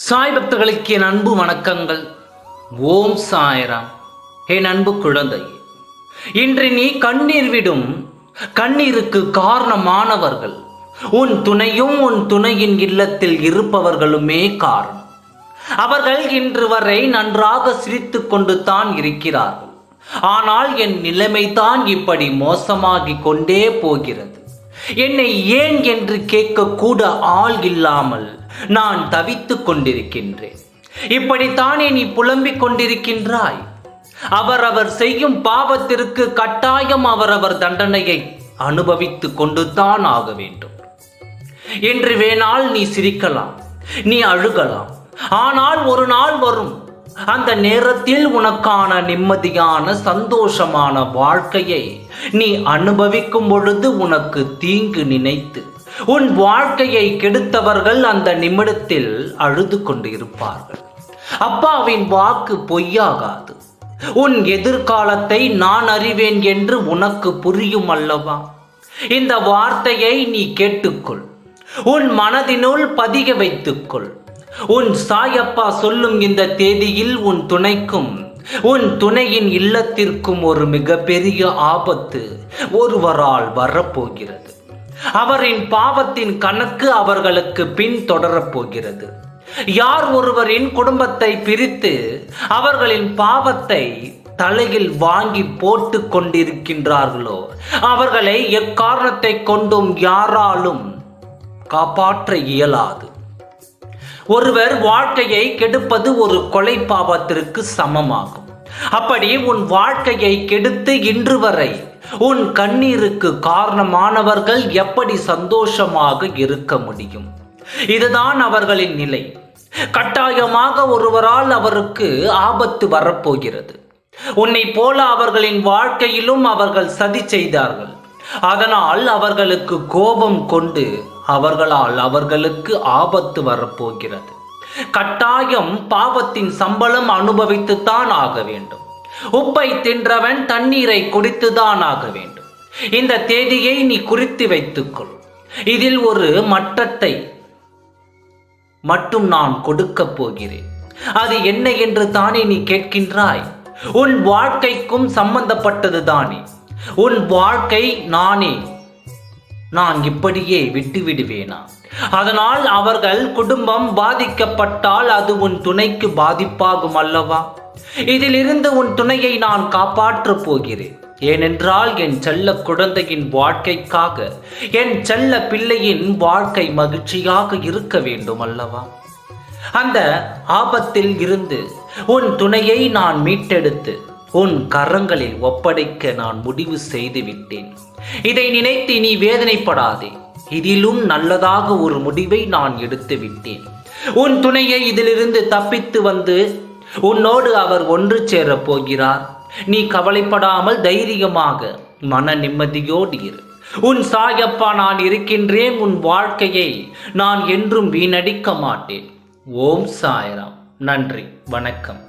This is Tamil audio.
சாய் பக்தர்களுக்கு என் அன்பு வணக்கங்கள். ஓம் சாய்ராம். என் அன்பு குழந்தையே, இன்று நீ கண்ணீர் விடும் கண்ணீருக்கு காரணமானவர்கள் உன் துணையும் உன் துணையின் இல்லத்தில் இருப்பவர்களுமே காரணம். அவர்கள் இன்று வரை நன்றாக சிரித்து கொண்டு தான் இருக்கிறார்கள். ஆனால் என் நிலைமைதான் இப்படி மோசமாகிக் கொண்டே போகிறது. என்னை ஏன் என்று கேட்கக்கூட ஆள் இல்லாமல் நான் தவித்துக் கொண்டிருக்கின்றேன். இப்படித்தானே நீ புலம்பிக் கொண்டிருக்கின்றாய்? அவரவர் செய்யும் பாவத்திற்கு கட்டாயம் அவரவர் தண்டனையை அனுபவித்துக் கொண்டுதான் ஆக வேண்டும். என்று வேணால் நீ சிரிக்கலாம், நீ அழுகலாம். ஆனால் ஒரு நாள் வரும், அந்த நேரத்தில் உனக்கான நிம்மதியான சந்தோஷமான வாழ்க்கையை நீ அனுபவிக்கும் பொழுது உனக்கு தீங்கு நினைத்து உன் வாழ்க்கையை கெடுத்தவர்கள் அந்த நிமிடத்தில் அழுது கொண்டு இருப்பார்கள். அப்பாவின் வாக்கு பொய்யாகாது. உன் எதிர்காலத்தை நான் அறிவேன் என்று உனக்கு புரியும் அல்லவா? இந்த வார்த்தையை நீ கேட்டுக்கொள், உன் மனதினுள் பதிய வைத்துக்கொள். உன் சாயப்பா சொல்லும் இந்த தேதியில் உன் துணைக்கும் உன் துணையின் இல்லத்திற்கும் ஒரு மிகப்பெரிய ஆபத்து ஒருவரால் வரப்போகிறது. அவரின் பாவத்தின் கணக்கு அவர்களுக்கு பின் தொடரப்போகிறது. யார் ஒருவரின் குடும்பத்தை பிரித்து அவர்களின் பாவத்தை தலையில் வாங்கி போட்டு கொண்டிருக்கின்றார்களோ அவர்களை எக்காரணத்தை கொண்டும் யாராலும் காப்பாற்ற இயலாது. ஒருவர் வாழ்க்கையை கெடுப்பது ஒரு கொலை பாவத்திற்கு சமமாகும். அப்படி உன் வாழ்க்கையை கெடுத்து இன்று வரை உன் கண்ணீருக்கு காரணமானவர்கள் எப்படி சந்தோஷமாக இருக்க முடியும்? இதுதான் அவர்களின் நிலை. கட்டாயமாக ஒருவரால் அவருக்கு ஆபத்து வரப்போகிறது. உன்னை போல அவர்களின் வாழ்க்கையிலும் அவர்கள் சதி செய்தார்கள். அதனால் அவர்களுக்கு கோபம் கொண்டு அவர்களால் அவர்களுக்கு ஆபத்து வரப்போகிறது. கட்டாயம் பாவத்தின் சம்பளம் அனுபவித்துத்தான் ஆக வேண்டும். உப்பை தின்றவன் தண்ணீரை குடித்துதான் ஆக வேண்டும். இந்த தேதியை நீ குறித்து வைத்துக்கொள். இதில் ஒரு மட்டத்தை மட்டும் நான் கொடுக்க போகிறேன். அது என்ன என்று தானே நீ கேட்கின்றாய்? உன் வாழ்க்கைக்கும் சம்பந்தப்பட்டது தானே. உன் வாழ்க்கை நான் இப்படியே விட்டு விடுவேனா? அதனால் அவர்கள் குடும்பம் பாதிக்கப்பட்டால் அது உன் துணைக்கு பாதிப்பாகும் அல்லவா? இதிலிருந்து உன் துணையை நான் காப்பாற்றப் போகிறேன். ஏனென்றால் என் செல்ல குழந்தையின் வாழ்க்கைக்காக என் செல்ல பிள்ளையின் வாழ்க்கை மகிழ்ச்சியாக இருக்க வேண்டும் அல்லவா? அந்த ஆபத்தில் இருந்து உன் துணையை நான் மீட்டெடுத்து உன் கரங்களில் ஒப்படைக்க நான் முடிவு செய்து விட்டேன். இதை நினைத்து நீ வேதனைப்படாதே. இதிலும் நல்லதாக ஒரு முடிவை நான் எடுத்து விட்டேன். உன் துணையை இதிலிருந்து தப்பித்து வந்து உன்னோடு அவர் ஒன்று சேரப் போகிறார். நீ கவலைப்படாமல் தைரியமாக மன நிம்மதியோடு இரு. உன் சாயப்பா நான் இருக்கின்றேன். உன் வாழ்க்கையை நான் என்றும் வீணடிக்க மாட்டேன். ஓம் சாய்ராம். நன்றி, வணக்கம்.